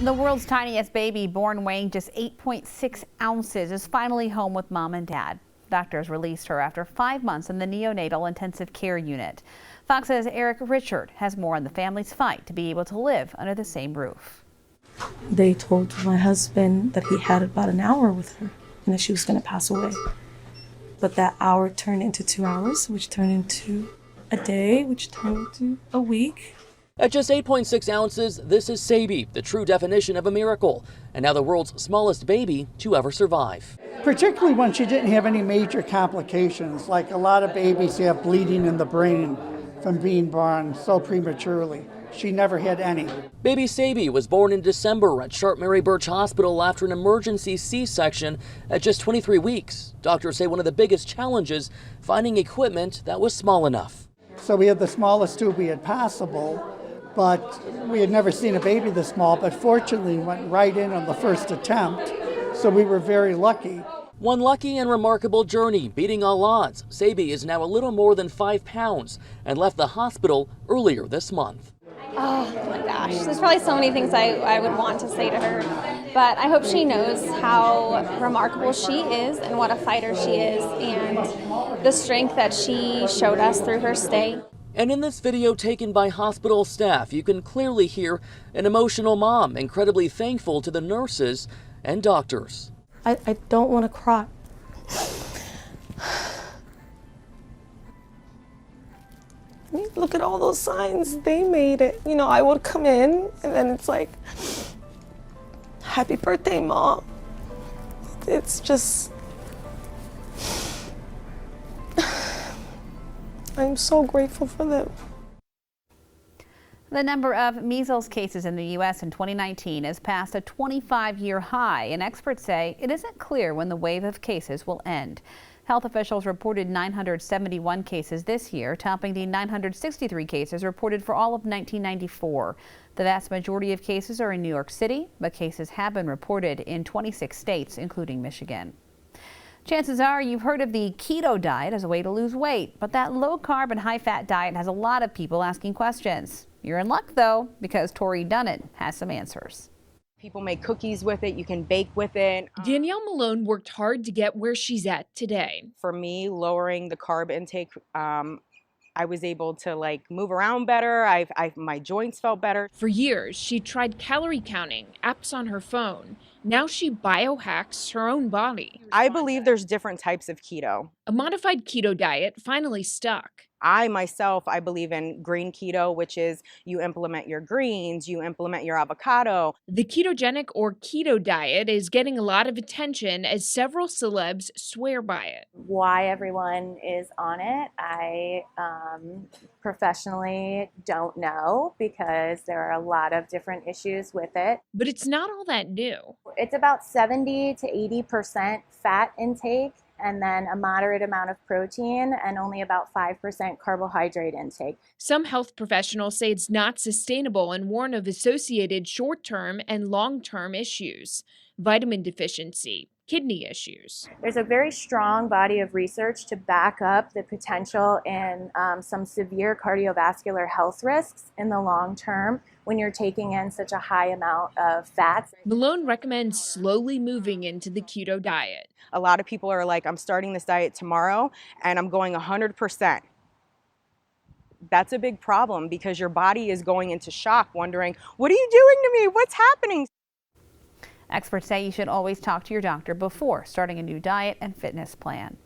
The world's tiniest baby, born weighing just 8.6 ounces, is finally home with mom and dad. Doctors released her after 5 months in the neonatal intensive care unit. Fox's Eric Richard has more on the family's fight to be able to live under the same roof. They told my husband that he had about an hour with her and that she was going to pass away. But that hour turned into 2 hours, which turned into a day, which turned into a week. At just 8.6 ounces, this is Sabi, the true definition of a miracle, and now the world's smallest baby to ever survive. Particularly when she didn't have any major complications, like a lot of babies have bleeding in the brain from being born so prematurely. She never had any. Baby Sabi was born in December at Sharp Mary Birch Hospital after an emergency C-section at just 23 weeks. Doctors say one of the biggest challenges, finding equipment that was small enough. So we had the smallest tube we had possible, but we had never seen a baby this small, but fortunately went right in on the first attempt, so we were very lucky. One lucky and remarkable journey, beating all odds. Sabi is now a little more than 5 pounds and left the hospital earlier this month. Oh my gosh, there's probably so many things I would want to say to her, but I hope she knows how remarkable she is and what a fighter she is and the strength that she showed us through her stay. And in this video taken by hospital staff, you can clearly hear an emotional mom incredibly thankful to the nurses and doctors. I don't want to cry. Look at all those signs. They made it. You know, I would come in and then it's like, happy birthday, Mom. It's just, I'm so grateful for them. The number of measles cases in the U.S. in 2019 has passed a 25-year high, and experts say it isn't clear when the wave of cases will end. Health officials reported 971 cases this year, topping the 963 cases reported for all of 1994. The vast majority of cases are in New York City, but cases have been reported in 26 states, including Michigan. Chances are you've heard of the keto diet as a way to lose weight, but that low-carb and high-fat diet has a lot of people asking questions. You're in luck, though, because Tori Dunnett has some answers. People make cookies with it, you can bake with it. Danielle Malone worked hard to get where she's at today. For me, lowering the carb intake, I was able to move around better. My joints felt better. For years, she tried calorie counting, apps on her phone. Now she biohacks her own body. I believe there's different types of keto. A modified keto diet finally stuck. I believe in green keto, which is you implement your greens, you implement your avocado. The ketogenic or keto diet is getting a lot of attention as several celebs swear by it. Why everyone is on it, I professionally don't know, because there are a lot of different issues with it. But it's not all that new. It's about 70 to 80% fat intake, and then a moderate amount of protein and only about 5% carbohydrate intake. Some health professionals say it's not sustainable and warn of associated short-term and long-term issues: vitamin deficiency, kidney issues. There's a very strong body of research to back up the potential in some severe cardiovascular health risks in the long term when you're taking in such a high amount of fats. Malone recommends slowly moving into the keto diet. A lot of people are like, I'm starting this diet tomorrow and I'm going 100%. That's a big problem because your body is going into shock, wondering, what are you doing to me? What's happening? Experts say you should always talk to your doctor before starting a new diet and fitness plan.